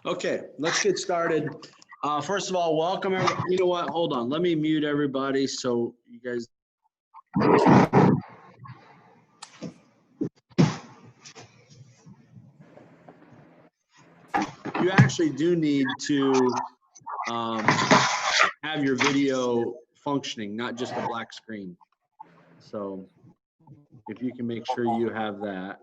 Okay, let's get started. First of all, welcome everybody. You know what? Hold on. Let me mute everybody so you guys. You actually do need to have your video functioning, not just a black screen. So if you can make sure you have that.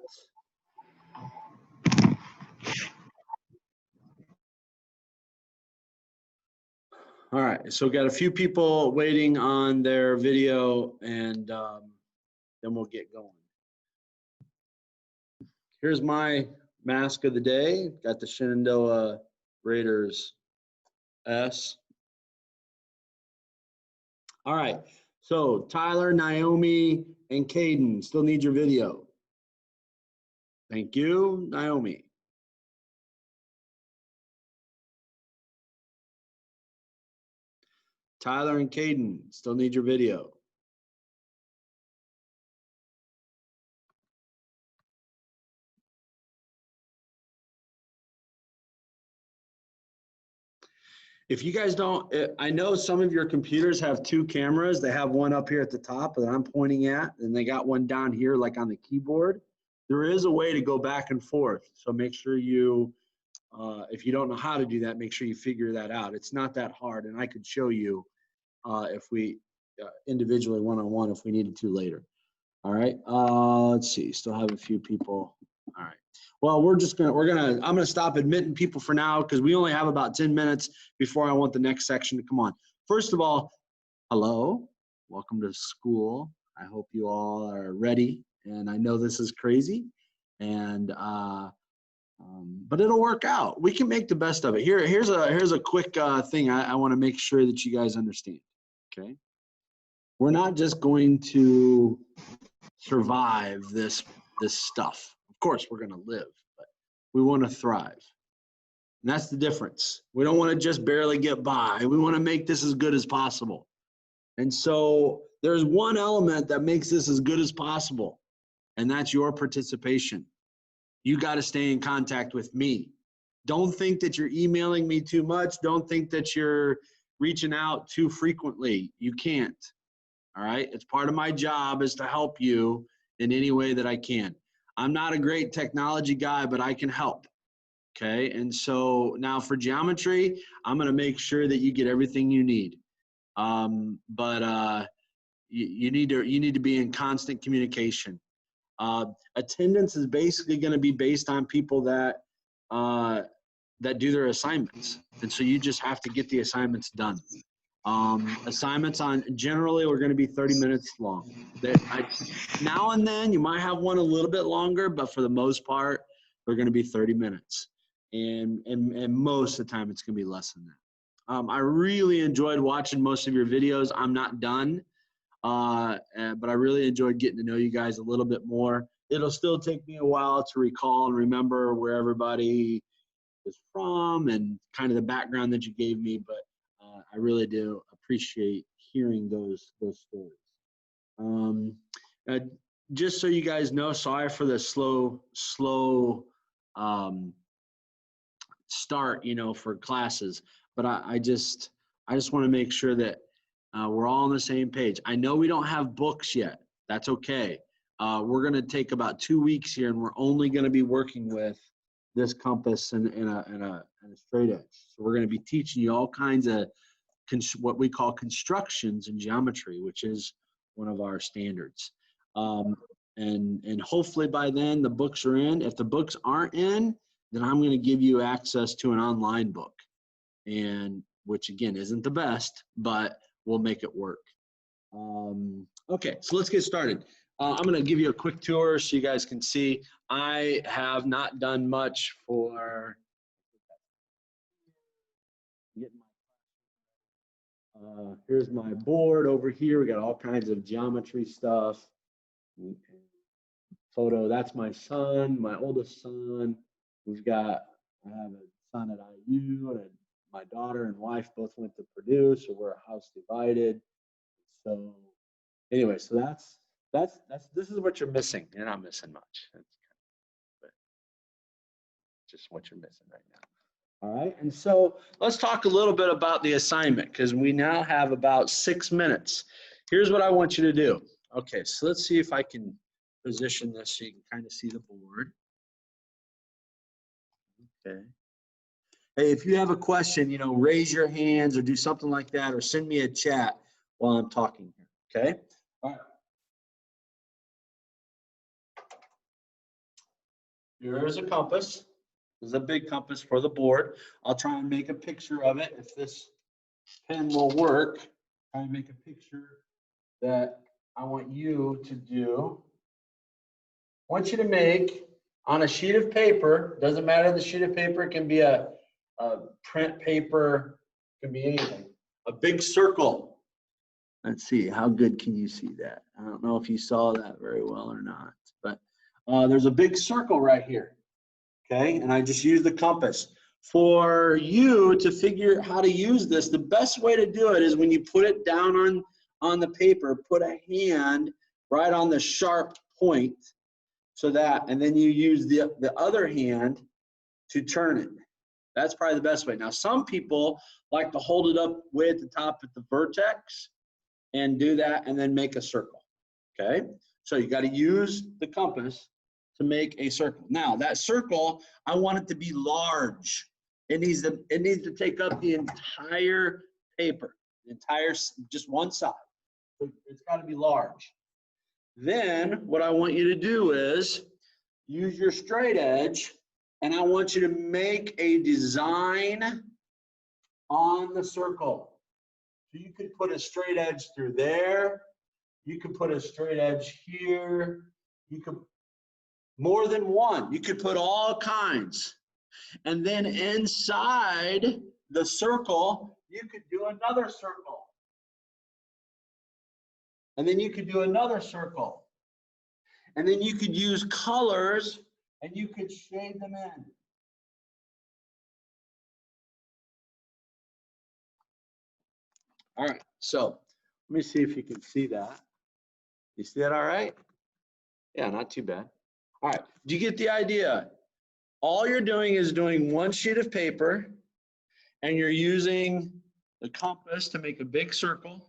All right, so got a few people waiting on their video, and then we'll get going. Here's my mask of the day. Got the Shenandoah Raiders S. All right, so Tyler, Naomi, and Caden still need your video. Thank you, Naomi. Tyler and Caden still need your video. If you guys don't, I know some of your computers have two cameras. They have one up here at the top that I'm pointing at, and they got one down here like on the keyboard. There is a way to go back and forth. So make sure you, if you don't know how to do that, make sure you figure that out. It's not that hard, and I could show you if we individually one-on-one if we needed to later. All right, let's see, still have a few people. All right, well, I'm gonna stop admitting people for now because we only have about 10 minutes before I want the next section to come on. First of all, hello, welcome to school. I hope you all are ready, and I know this is crazy, and but it'll work out. We can make the best of it. Here's a quick thing I want to make sure that you guys understand. Okay, we're not just going to survive this stuff. Of course, we're going to live, but we want to thrive. And that's the difference. We don't want to just barely get by. We want to make this as good as possible. And so there's one element that makes this as good as possible, and that's your participation. You got to stay in contact with me. Don't think that you're emailing me too much. Don't think that you're reaching out too frequently. You can't. All right. It's part of my job is to help you in any way that I can. I'm not a great technology guy, but I can help. Okay. And so now for geometry, I'm going to make sure that you get everything you need. You need to be in constant communication. Attendance is basically going to be based on people that do their assignments. And so you just have to get the assignments done. Assignments on generally are going to be 30 minutes long. Now and then you might have one a little bit longer, but for the most part, they're going to be 30 minutes. And most of the time it's going to be less than that. I really enjoyed watching most of your videos. I'm not done, but I really enjoyed getting to know you guys a little bit more. It'll still take me a while to recall and remember where everybody is from and kind of the background that you gave me, but I really do appreciate hearing those stories. Just so you guys know, sorry for the slow start, for classes, but I just want to make sure that we're all on the same page. I know we don't have books yet. That's okay. We're going to take about 2 weeks here, and we're only going to be working with this compass and a straight edge. So we're going to be teaching you all kinds of what we call constructions in geometry, which is one of our standards. And hopefully by then the books are in. If the books aren't in, then I'm going to give you access to an online book, and which again isn't the best, but we'll make it work. Okay, so let's get started. I'm going to give you a quick tour so you guys can see. I have not done much for getting my here's my board over here. We got all kinds of geometry stuff. Photo, that's my son, my oldest son. I have a son at IU, and my daughter and wife both went to Purdue, so we're a house divided. So Anyway, so this is what you're missing. You're not missing much. That's just what you're missing right now. All right, and so let's talk a little bit about the assignment because we now have about 6 minutes. Here's what I want you to do. Okay, so let's see if I can position this so you can kind of see the board. Okay. Hey, if you have a question, raise your hands or do something like that, or send me a chat while I'm talking here. Okay. All right. Here's a compass. This is a big compass for the board. I'll try and make a picture of it if this pen will work. Try and make a picture that I want you to do. I want you to make on a sheet of paper, doesn't matter the sheet of paper, it can be a print paper, it can be anything. A big circle. Let's see, how good can you see that? I don't know if you saw that very well or not, but there's a big circle right here, okay? And I just use the compass. For you to figure how to use this, the best way to do it is when you put it down on the paper, put a hand right on the sharp point, so that, and then you use the other hand to turn it. That's probably the best way. Now, some people like to hold it up way at the top at the vertex and do that and then make a circle, okay? So you got to use the compass to make a circle. Now, that circle, I want it to be large. It needs to take up the entire paper, the entire, just one side. So it's got to be large. Then what I want you to do is use your straight edge, and I want you to make a design on the circle. So you could put a straight edge through there. You could put a straight edge here. You could, more than one. You could put all kinds. And then inside the circle, you could do another circle. And then you could do another circle. And then you could use colors and you could shade them in. All right, so let me see if you can see that. You see that all right? Yeah, not too bad. All right, do you get the idea? All you're doing is doing one sheet of paper and you're using the compass to make a big circle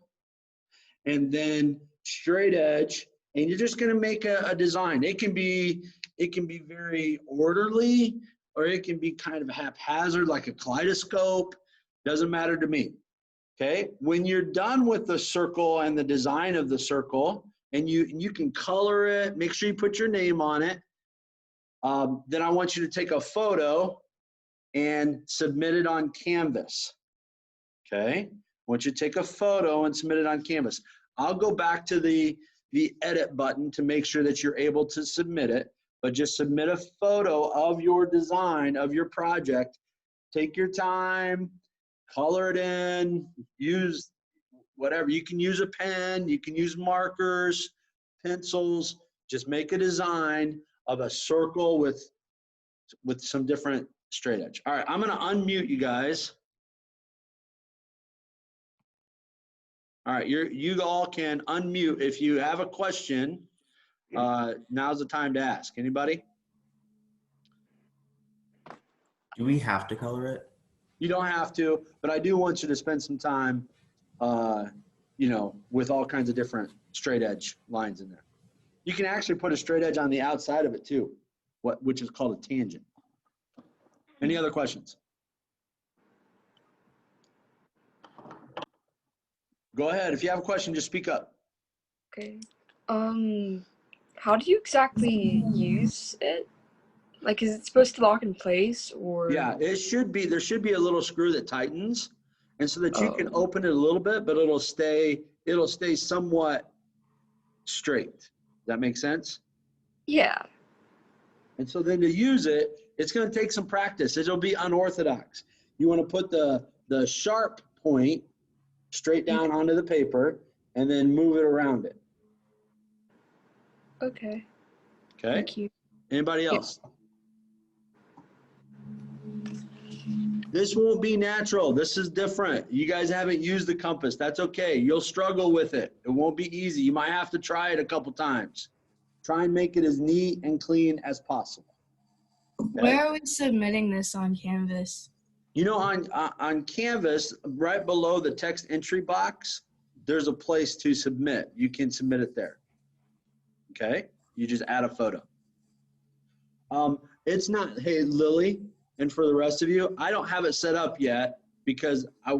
and then straight edge, and you're just going to make a design. It can be very orderly, or it can be kind of haphazard, like a kaleidoscope. Doesn't matter to me. Okay. When you're done with the circle and the design of the circle, and you can color it, make sure you put your name on it. Then I want you to take a photo and submit it on Canvas. Okay. I want you to take a photo and submit it on Canvas. I'll go back to the edit button to make sure that you're able to submit it, but just submit a photo of your design of your project. Take your time, color it in, use whatever. You can use a pen, you can use markers, pencils. Just make a design of a circle with some different straight edge. All right, I'm gonna unmute you guys. All right, you all can unmute if you have a question. Now's the time to ask. Anybody? Do we have to color it? You don't have to, but I do want you to spend some time, with all kinds of different straight edge lines in there. You can actually put a straight edge on the outside of it too, which is called a tangent. Any other questions? Go ahead. If you have a question, just speak up. Okay. How do you exactly use it? Like, is it supposed to lock in place, or? Yeah, it should be. There should be a little screw that tightens, and so that you can open it a little bit, but it'll stay somewhat straight. Does that make sense? Yeah. And so then to use it, it's going to take some practice. It'll be unorthodox. You want to put the sharp point straight down onto the paper and then move it around it. Okay. Okay. Thank you. Anybody else? This won't be natural. This is different. You guys haven't used the compass. That's okay. You'll struggle with it. It won't be easy. You might have to try it a couple times. Try and make it as neat and clean as possible. Okay? Where are we submitting this on Canvas? You know, on Canvas, right below the text entry box, there's a place to submit. You can submit it there. Okay? You just add a photo. It's not, hey, Lily, and for the rest of you, I don't have it set up yet because I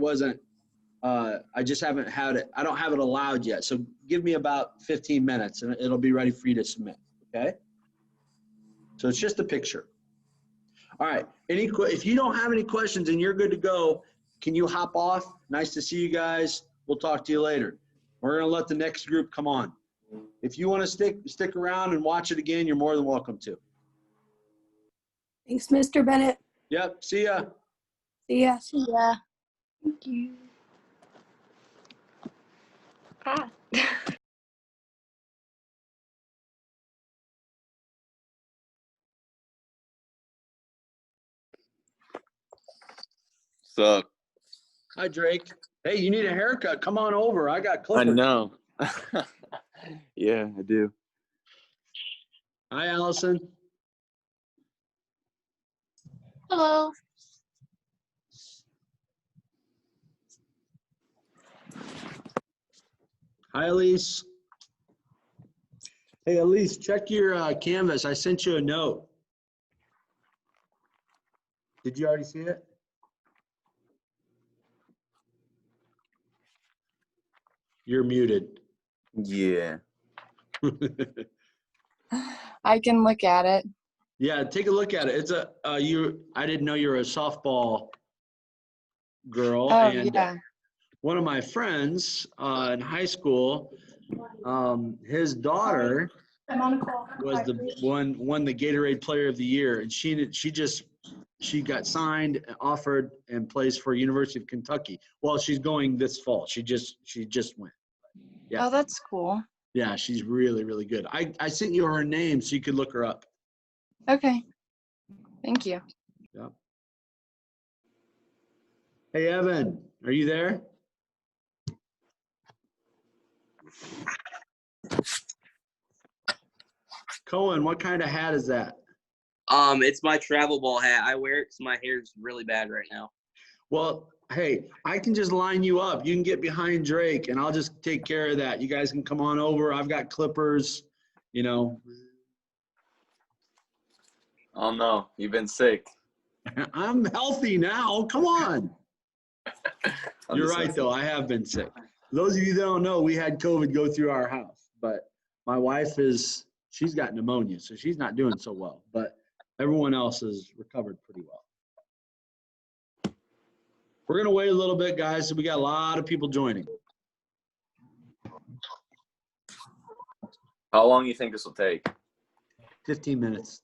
just haven't had it. I don't have it allowed yet. So give me about 15 minutes and it'll be ready for you to submit. Okay? So it's just a picture. All right. If you don't have any questions and you're good to go, can you hop off? Nice to see you guys. We'll talk to you later. We're going to let the next group come on. If you want to stick around and watch it again, you're more than welcome to. Thanks, Mr. Bennett. Yep. See ya. See ya. Yeah. Thank you. Ah. Sup? Hi, Drake. Hey, you need a haircut. Come on over. I got I clippers. know. Yeah, I do. Hi, Allison. Hello. Hi, Elise. Hey, Elise, check your Canvas. I sent you a note. Did you already see it? You're muted. Yeah. I can look at it. Yeah, take a look at it. It's I didn't know you were a softball girl. Oh, And yeah. one of my friends in high school, his daughter was won the Gatorade Player of the Year, and she got signed, offered, and plays for University of Kentucky. Well, she's going this fall. She just went. Yeah. Oh, that's cool. Yeah, she's really, really good. I sent you her name so you could look her up. Okay. Thank you. Yeah. Hey, Evan, are you there? Cohen, what kind of hat is that? It's my travel ball hat. I wear it because my hair's really bad right now. Well, hey, I can just line you up. You can get behind Drake, and I'll just take care of that. You guys can come on over. I've got clippers, you know. Oh no, you've been sick. I'm healthy now. Come on. I'm You're just right, though. I have been sick. Those of you that don't know, we had COVID go through our house, but my wife she's got pneumonia, so she's not doing so well, but everyone else has recovered pretty well. We're going to wait a little bit, guys. So we got a lot of people joining. How long do you think this will take? 15 minutes.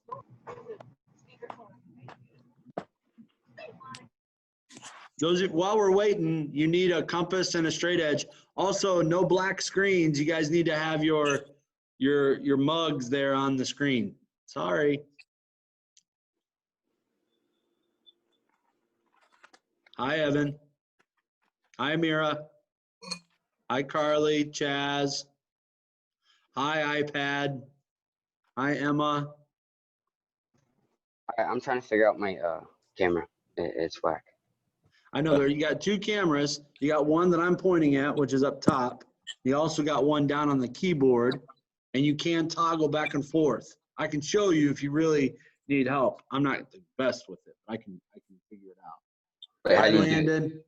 While we're waiting, you need a compass and a straight edge. Also, no black screens. You guys need to have your mugs there on the screen. Sorry. Hi, Evan. Hi, Mira. Hi, Carly, Chaz. Hi, iPad. Hi, Emma. I'm trying to figure out my camera. It's whack. I know you got two cameras. You got one that I'm pointing at, which is up top. You also got one down on the keyboard, and you can toggle back and forth. I can show you if you really need help. I'm not the best with it. I can figure it out. Hi, Landon.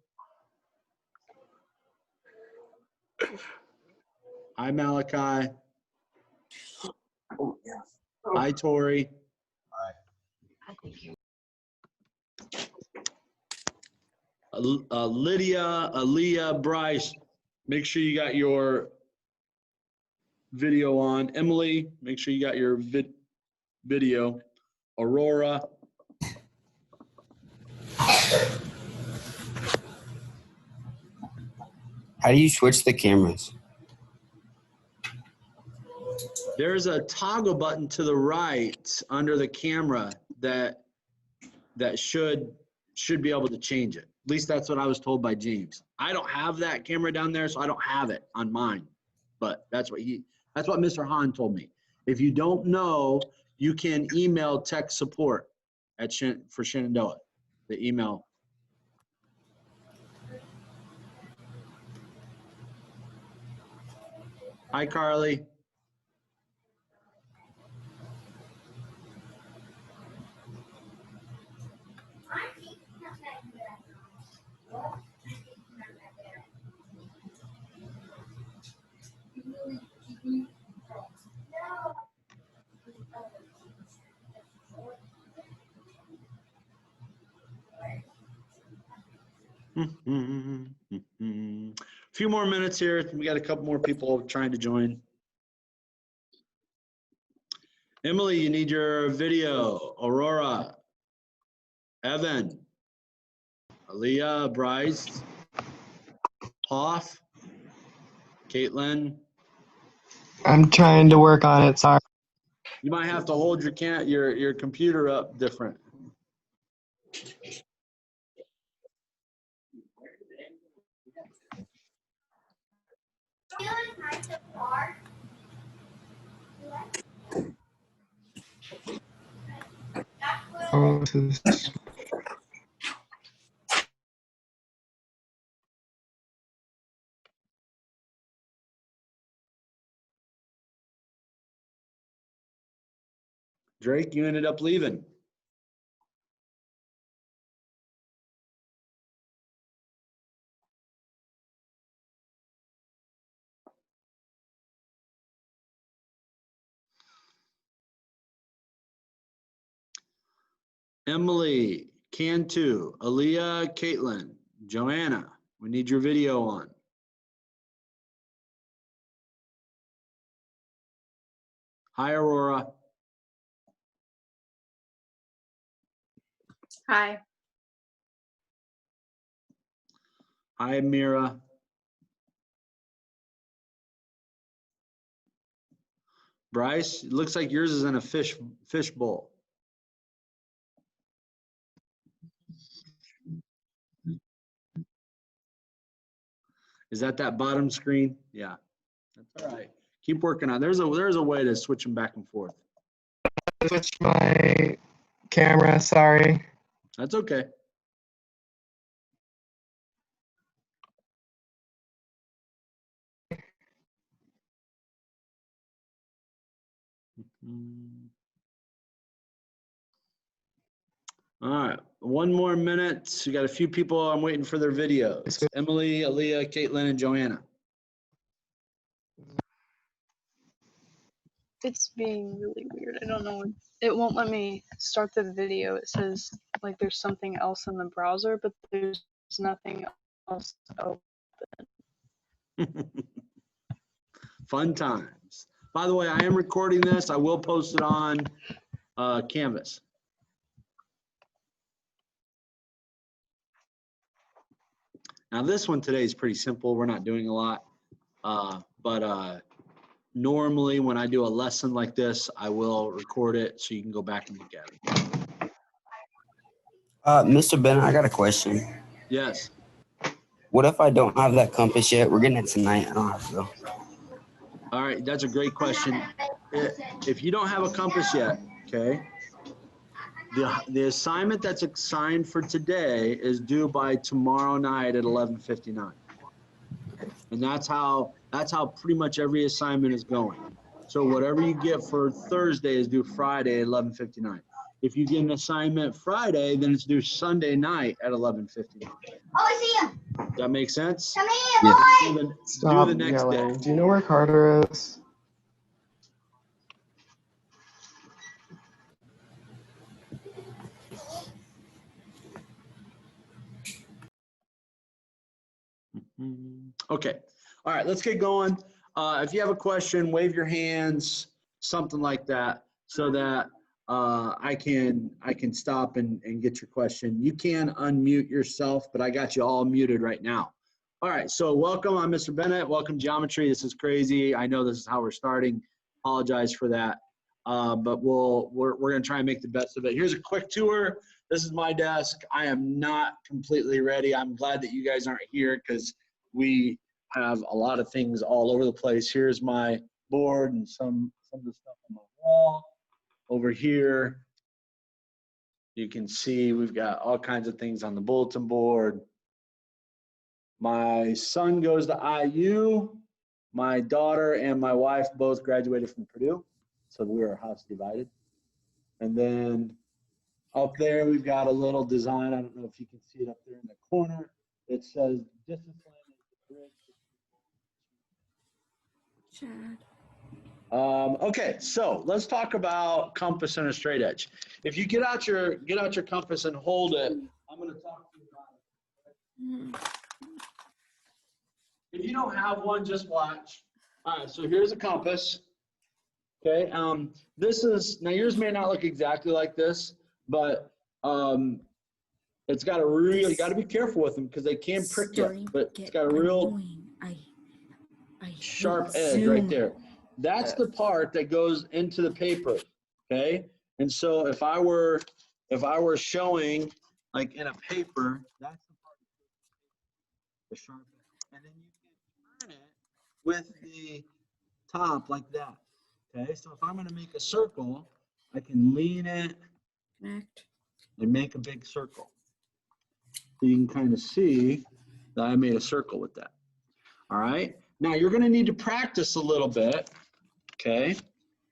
Hi, Malachi. Hi, Tori. Lydia, Aaliyah, Bryce, make sure you got your video on. Emily, make sure you got your video. Aurora. How do you switch the cameras? There's a toggle button to the right under the camera that should should be able to change it. At least that's what I was told by James. I don't have that camera down there, so I don't have it on mine. But that's what Mr. Hahn told me. If you don't know, you can email tech support for Shenandoah. The email. Hi, Carly. A few more minutes here. We got a couple more people trying to join. Emily, you need your video. Aurora, Evan, Aaliyah, Bryce, Hoff, Caitlin. I'm trying to work on it. Sorry. You might have to hold your computer up different. Oh, this is- Drake, you ended up leaving. Emily, Cantu, Aaliyah, Caitlin, Joanna, we need your video on. Hi, Aurora. Hi. Hi, Mira. Bryce, it looks like yours is in a fish bowl. Is that bottom screen? Yeah, that's all right. Keep working on it. There's a way to switch them back and forth. Switch my camera. Sorry. That's okay. All right, one more minute. We got a few people. I'm waiting for their videos. Emily, Aaliyah, Caitlin, and Joanna. It's being really weird. I don't know. It won't let me start the video. It says like there's something else in the browser, but there's nothing else open. Fun times. By the way, I am recording this. I will post it on Canvas. Now this one today is pretty simple. We're not doing a lot, but normally when I do a lesson like this, I will record it so you can go back and look at it. Mr. Bennett, I got a question. Yes. What if I don't have that compass yet? We're getting it tonight. I don't have to go. All right, that's a great question. If you don't have a compass yet, okay, the assignment that's assigned for today is due by tomorrow night at 11:59. And that's how pretty much every assignment is going. So whatever you get for Thursday is due Friday at 11:59. If you get an assignment Friday, then it's due Sunday night at 11:59. Oh, I see him. Does that make sense? Come Yeah. here, boy. Stop the next yelling. day. Do you know where Carter is? Okay. All right, let's get going. If you have a question, wave your hands, something like that, so that I can stop and get your question. You can unmute yourself, but I got you all muted right now. All right, so welcome. I'm Mr. Bennett. Welcome, Geometry. This is crazy. I know this is how we're starting. Apologize for that. but we're going to try and make the best of it. Here's a quick tour. This is my desk. I am not completely ready. I'm glad that you guys aren't here because we have a lot of things all over the place. Here's my board and some of the stuff on my wall. Over here, you can see we've got all kinds of things on the bulletin board. My son goes to IU. My daughter and my wife both graduated from Purdue, so we were house divided. And then up there, we've got a little design. I don't know if you can see it up there in the corner. It says, "Discipline is the bridge." Chad. Okay, so let's talk about compass and a straight edge. If you get out your compass and hold it, I'm going to talk to you about it. If you don't have one, just watch. All right, so here's a compass. Okay, this is, now yours may not look exactly like this, but it's got a real, you got to be careful with them because they can prick you, but it's got a real sharp edge right there. That's the part that goes into the paper, okay? And so if I were showing like in a paper, that's the part the sharp edge. And then you can turn it with the top like that, okay? So if I'm gonna make a circle, I can lean it and make a big circle. So you can kind of see that I made a circle with that, all right? Now you're gonna need to practice a little bit. Okay,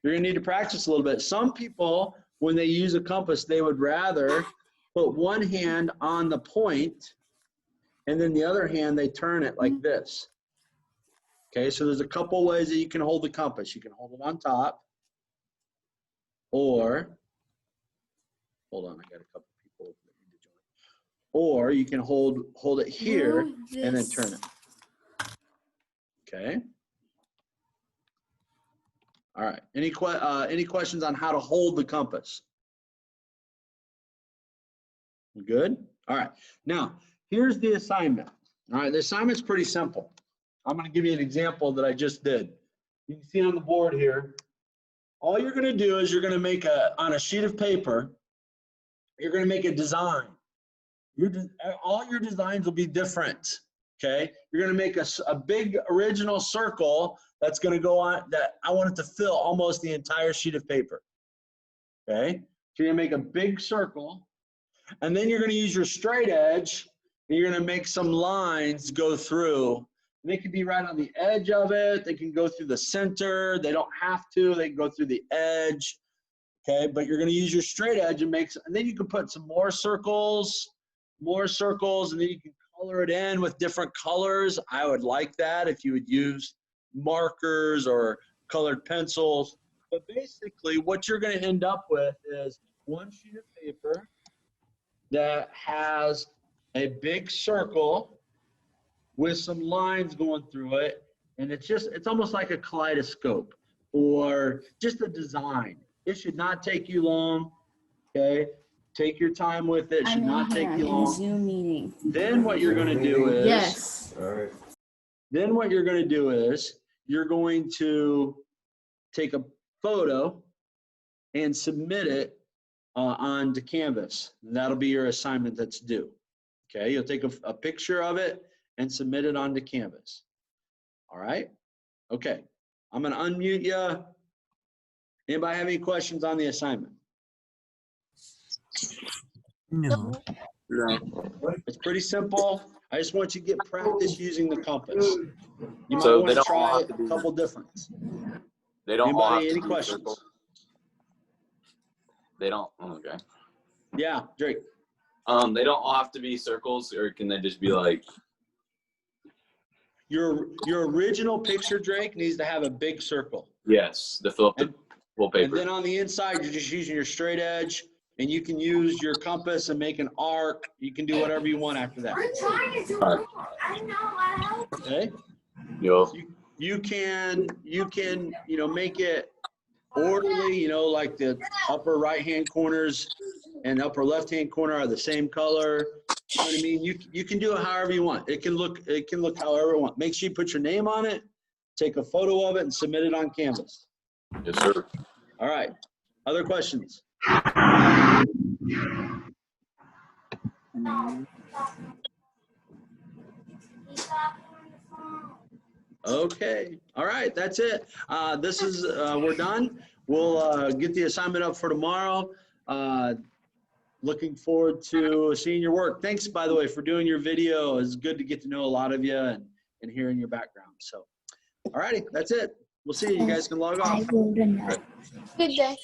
you're gonna need to practice a little bit. Some people, when they use a compass, they would rather put one hand on the point and then the other hand, they turn it like this. Okay, so there's a couple ways that you can hold the compass. You can hold it on top, or, hold on, I got a couple people that need to join. Or you can hold it here and then turn it. Okay. All right, any questions on how to hold the compass? Good? All right, now here's the assignment. All right, the assignment's pretty simple. I'm gonna give you an example that I just did. You can see on the board here, all you're gonna do is you're gonna make on a sheet of paper, you're gonna make a design. All your designs will be different, okay? You're gonna make a big original circle that's going to go on, that I want it to fill almost the entire sheet of paper. Okay, so you're going to make a big circle, and then you're going to use your straight edge, and you're going to make some lines go through. And they can be right on the edge of it. They can go through the center. They don't have to. They can go through the edge. Okay, but you're going to use your straight edge and then you can put some more circles, and then you can color it in with different colors. I would like that if you would use markers or colored pencils. But basically what you're going to end up with is one sheet of paper that has a big circle with some lines going through it, and it's almost like a kaleidoscope or just a design. It should not take you long. Okay, take your time with it. It should not take you long. Zoom meeting. Then what you're going to do is Yes. All right. Then what you're going to do is you're going to take a photo and submit it onto Canvas. That'll be your assignment that's due. Okay, you'll take a picture of it and submit it onto Canvas. All right? Okay, I'm going to unmute you. Anybody have any questions on the assignment? No. It's pretty simple. I just want you to get practice using the compass. You might So want they to don't all try have to be- a couple different. They don't all have Anybody, to any be questions? circle. They don't. Oh, okay. Yeah, Drake. They don't all have to be circles, or can they just be like? Your original picture, Drake, needs to have a big circle. Yes, to fill up the full And paper. then on the inside, you're just using your straight edge, and you can use your compass and make an arc. You can do whatever you want after that. Okay? Yo. You can, make it orderly, like the upper right-hand corners and upper left-hand corner are the same color. You know what I mean? You can do it however you want. It can look however you want. Make sure you put your name on it, take a photo of it, and submit it on Canvas. Yes, sir. All right. Other questions? Okay. All right. That's it. This is, we're done. We'll get the assignment up for tomorrow. Looking forward to seeing your work. Thanks, by the way, for doing your video. It's good to get to know a lot of you and hearing your background. So, all righty. That's it. We'll see you. You guys can log off. Good day.